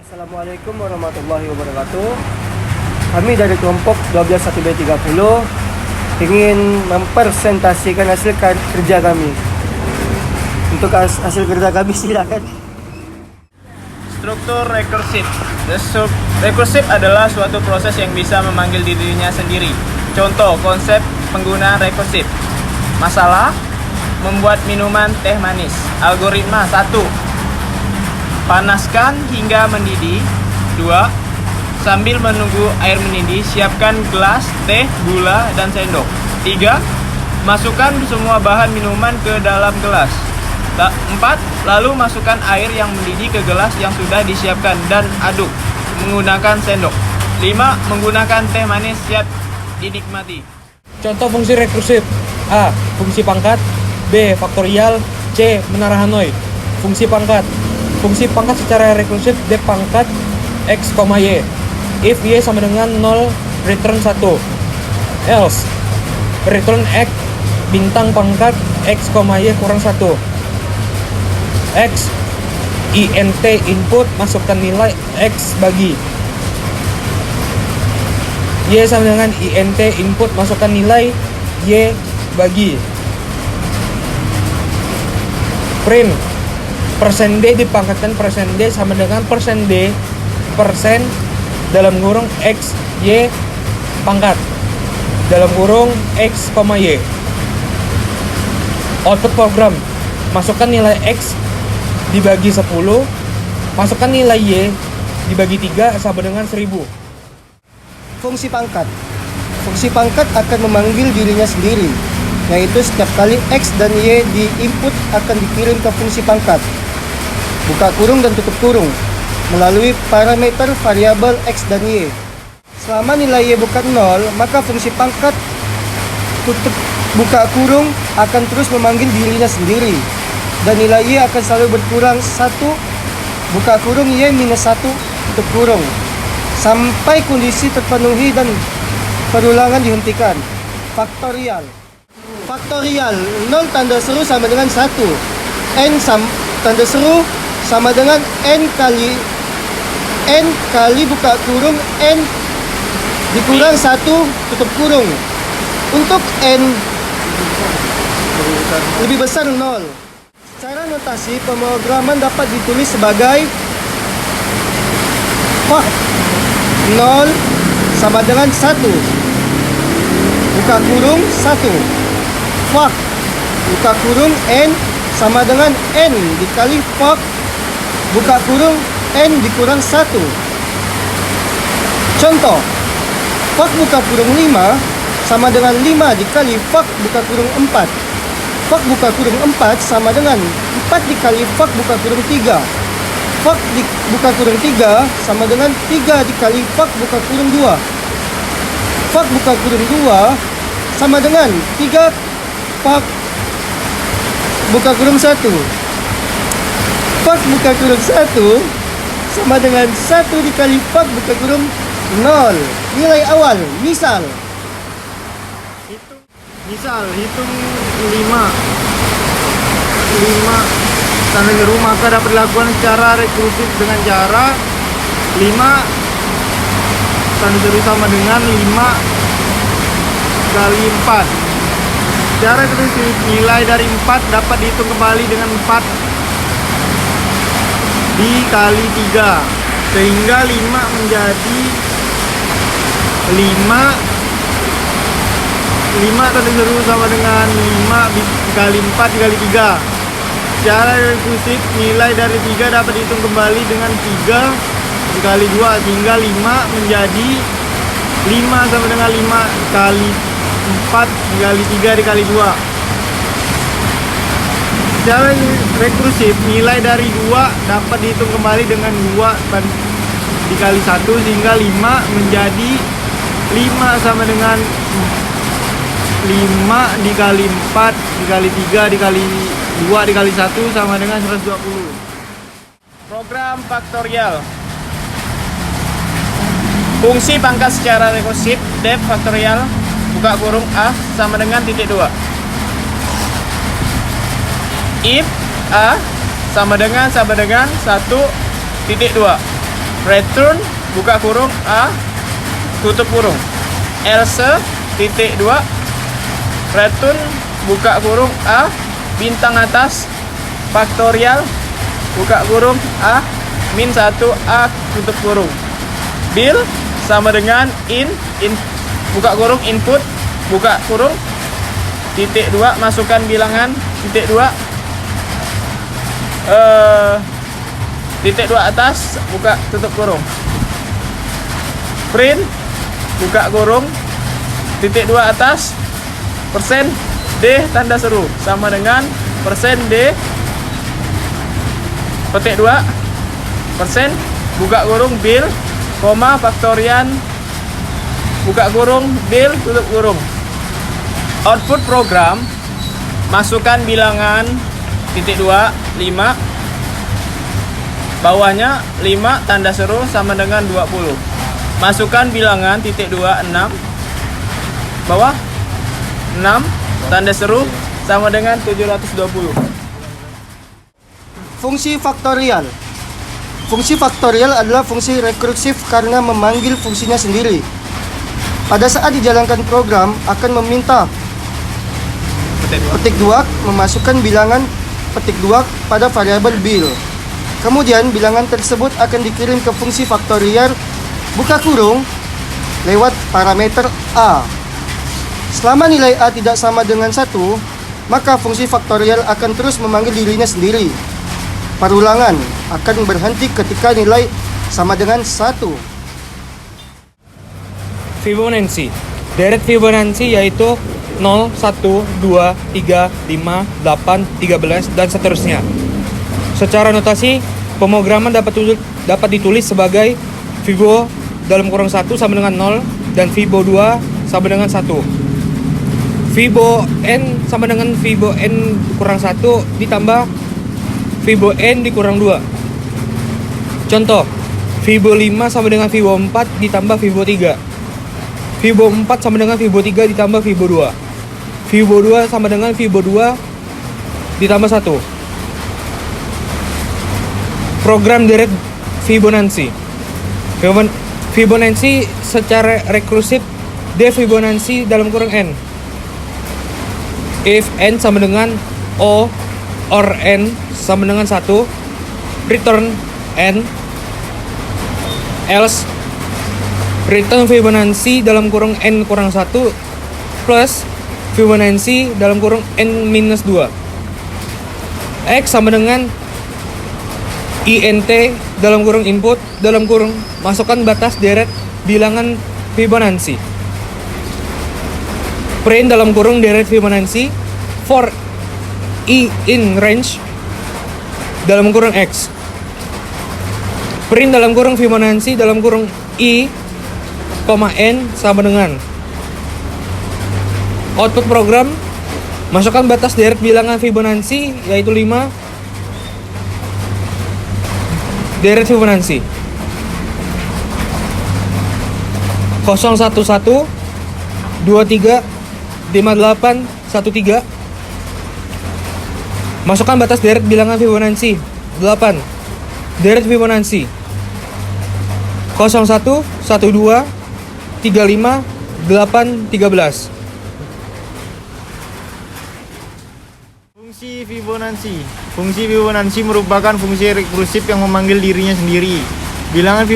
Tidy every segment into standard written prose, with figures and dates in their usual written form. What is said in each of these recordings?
Assalamualaikum warahmatullahi wabarakatuh. Kami dari kelompok 121B30 ingin mempresentasikan hasil kerja kami. Untuk hasil kerja kami silakan. Struktur rekursif. Rekursif adalah suatu proses yang bisa memanggil dirinya sendiri. Contoh konsep penggunaan rekursif. Masalah: membuat minuman teh manis. Algoritma 1. Panaskan hingga mendidih. 2. Sambil menunggu air mendidih, siapkan gelas, teh, gula, dan sendok. 3. Masukkan semua bahan minuman ke dalam gelas. 4. Lalu masukkan air yang mendidih ke gelas yang sudah disiapkan dan aduk menggunakan sendok. 5. Menggunakan teh manis siap dinikmati. Contoh fungsi rekursif: A. Fungsi pangkat. B. Faktorial. C. Menara Hanoi. Fungsi pangkat. Fungsi pangkat secara rekursif D pangkat X, Y. If Y sama dengan 0, return 1. Else, return X bintang pangkat X, Y kurang 1. X, int input, masukkan nilai X bagi Y sama dengan int input, masukkan nilai Y bagi print. Persen D dipangkatkan persen D sama dengan persen D persen dalam kurung X Y pangkat dalam kurung X, Y. Output program: masukkan nilai X dibagi 10, masukkan nilai Y dibagi 3 sama dengan 1000. Fungsi pangkat. Fungsi pangkat akan memanggil dirinya sendiri, yaitu setiap kali X dan Y di-input akan dikirim ke fungsi pangkat, buka kurung dan tutup kurung, melalui parameter variabel X dan Y. Selama nilai Y bukan 0, maka fungsi pangkat tutup buka kurung akan terus memanggil dirinya sendiri, dan nilai Y akan selalu berkurang 1, buka kurung Y minus 1, tutup kurung, sampai kondisi terpenuhi dan perulangan dihentikan. Faktorial. Faktorial 0 tanda seru sama dengan 1, N tanda seru sama dengan N kali buka kurung N dikurang 1 tutup kurung. Untuk N lebih besar 0. Secara notasi pemrograman dapat ditulis sebagai Fak 0 sama dengan 1, buka kurung 1. Fak buka kurung N sama dengan N dikali Fak buka kurung N dikurang 1. Contoh, Fak buka kurung 5 sama dengan 5 dikali Fak buka kurung 4. Fak buka kurung 4 sama dengan 4 dikali Fak buka kurung 3. Fak buka kurung 3 sama dengan 3 dikali Fak buka kurung 2. Fak buka kurung 2 sama dengan 3 Fak buka kurung 1. Fak buka kurung 1 sama dengan 1 dikali Fak buka kurung 0. Nilai awal. Hitung 5 tanda seru, maka dapat dilakukan secara rekursif dengan cara 5 tanda seru sama dengan 5 kali 4. Secara rekursif nilai dari 4 dapat dihitung kembali dengan 4 dikali 3, sehingga 5 menjadi 5 tanda seru sama dengan 5 dikali 4 dikali 3. Secara rekursif nilai dari 3 dapat dihitung kembali dengan 3 dikali 2, sehingga 5 menjadi 5 sama dengan 5 kali 4 dikali 3 dikali 2. Secara rekursif nilai dari 2 dapat dihitung kembali dengan 2 dikali 1, sehingga 5 menjadi 5 sama dengan 5 dikali 4 dikali 3 dikali 2 dikali 1 sama dengan 120. Program faktorial. Fungsi pangkat secara rekursif def faktorial buka kurung A sama dengan titik 2. If A sama dengan 1 titik 2. return buka kurung A tutup kurung else titik 2 return buka kurung A bintang atas faktorial buka kurung A min 1 A tutup kurung bill sama dengan in buka kurung input buka kurung titik 2 masukkan bilangan titik 2 titik 2 atas buka tutup kurung print buka kurung titik 2 atas persen D tanda seru sama dengan persen D petik 2 persen buka kurung bill koma faktorian buka kurung bill tutup kurung output program masukkan bilangan titik 2 5 bawahnya 5 tanda seru sama dengan 20 masukkan bilangan titik 2 6 bawah 6 tanda seru sama dengan 720 Fungsi faktorial. Fungsi faktorial adalah fungsi rekursif karena memanggil fungsinya sendiri. Pada saat dijalankan program akan meminta petik 2 memasukkan bilangan petik 2 pada variabel bill. Kemudian bilangan tersebut akan dikirim ke fungsi faktorial buka kurung lewat parameter A. Selama nilai A tidak sama dengan 1, maka fungsi faktorial akan terus memanggil dirinya sendiri. Perulangan akan berhenti ketika nilai sama dengan 1. Fibonacci. Deret Fibonacci yaitu 0, 1, 2, 3, 5, 8, 13, dan seterusnya. Secara notasi, pemrograman dapat ditulis sebagai Fibo dalam kurung 1 sama dengan 0 dan Fibo 2 sama dengan 1. Fibo N sama dengan Fibo N kurang 1 ditambah Fibo N dikurang 2. Contoh, Fibo 5 sama dengan Fibo 4 ditambah Fibo 3. Fibo 4 sama dengan Fibo 3 ditambah Fibo 2. Fibo 2 sama dengan Fibo 2 ditambah 1. Program deret Fibonacci. Fibonacci secara rekursif D Fibonacci dalam kurung N. If N sama dengan O or N sama dengan 1, return N, else return Fibonacci dalam kurung N kurang 1 plus Fibonacci dalam kurung N minus 2. X sama dengan INT dalam kurung input dalam kurung masukkan batas deret bilangan Fibonacci. Print dalam kurung deret Fibonacci for I in range dalam kurung X. Print dalam kurung Fibonacci dalam kurung I, N sama dengan output program masukkan batas deret bilangan Fibonacci yaitu 5 deret Fibonacci 011 23 58 13. Masukkan batas deret bilangan Fibonacci 8 deret Fibonacci 01 12 35 8 13. Fungsi Fibonacci. Fungsi Fibonacci merupakan fungsi rekursif yang memanggil dirinya sendiri. Bilangan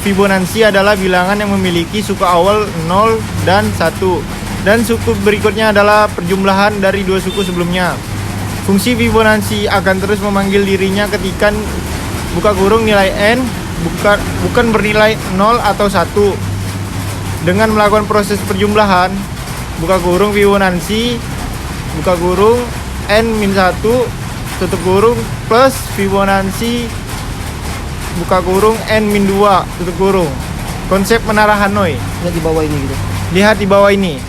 Fibonacci adalah bilangan yang memiliki suku awal 0 dan 1, dan suku berikutnya adalah perjumlahan dari dua suku sebelumnya. Fungsi Fibonacci akan terus memanggil dirinya ketika buka kurung nilai n bukan bernilai 0 atau 1. Dengan melakukan proses perjumlahan, buka kurung Fibonacci buka kurung n-1 tutup kurung plus Fibonacci buka kurung n-2 tutup kurung. Konsep menara Hanoi. Lihat di bawah ini gitu. Lihat di bawah ini.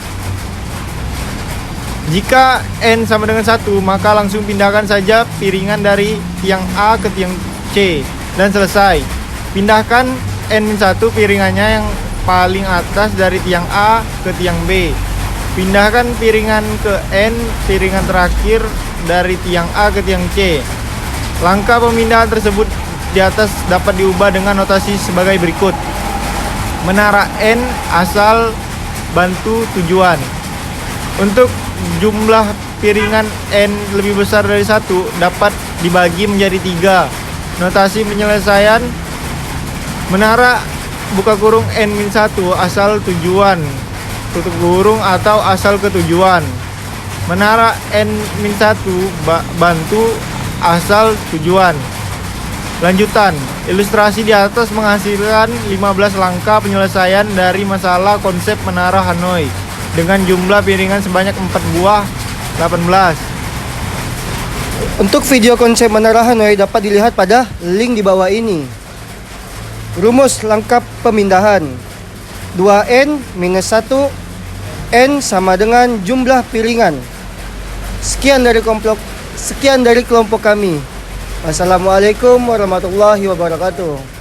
Jika n sama dengan 1, maka langsung pindahkan saja piringan dari tiang A ke tiang C dan selesai. Pindahkan n-1 piringannya yang paling atas dari tiang A ke tiang B. Pindahkan piringan ke N, piringan terakhir dari tiang A ke tiang C. Langkah pemindahan tersebut di atas dapat diubah dengan notasi sebagai berikut. Menara N asal bantu tujuan. Untuk jumlah piringan N lebih besar dari 1 dapat dibagi menjadi 3. Notasi penyelesaian menara buka kurung N-1 asal tujuan tutup kurung atau asal ketujuan. Menara N-1 bantu asal tujuan. Lanjutan, ilustrasi di atas menghasilkan 15 langkah penyelesaian dari masalah konsep menara Hanoi dengan jumlah piringan sebanyak 4 buah 18. Untuk video konsep menara Hanoi dapat dilihat pada link di bawah ini. Rumus lengkap pemindahan 2N minus 1 N sama dengan jumlah piringan. Sekian dari kelompok kami. Wassalamualaikum warahmatullahi wabarakatuh.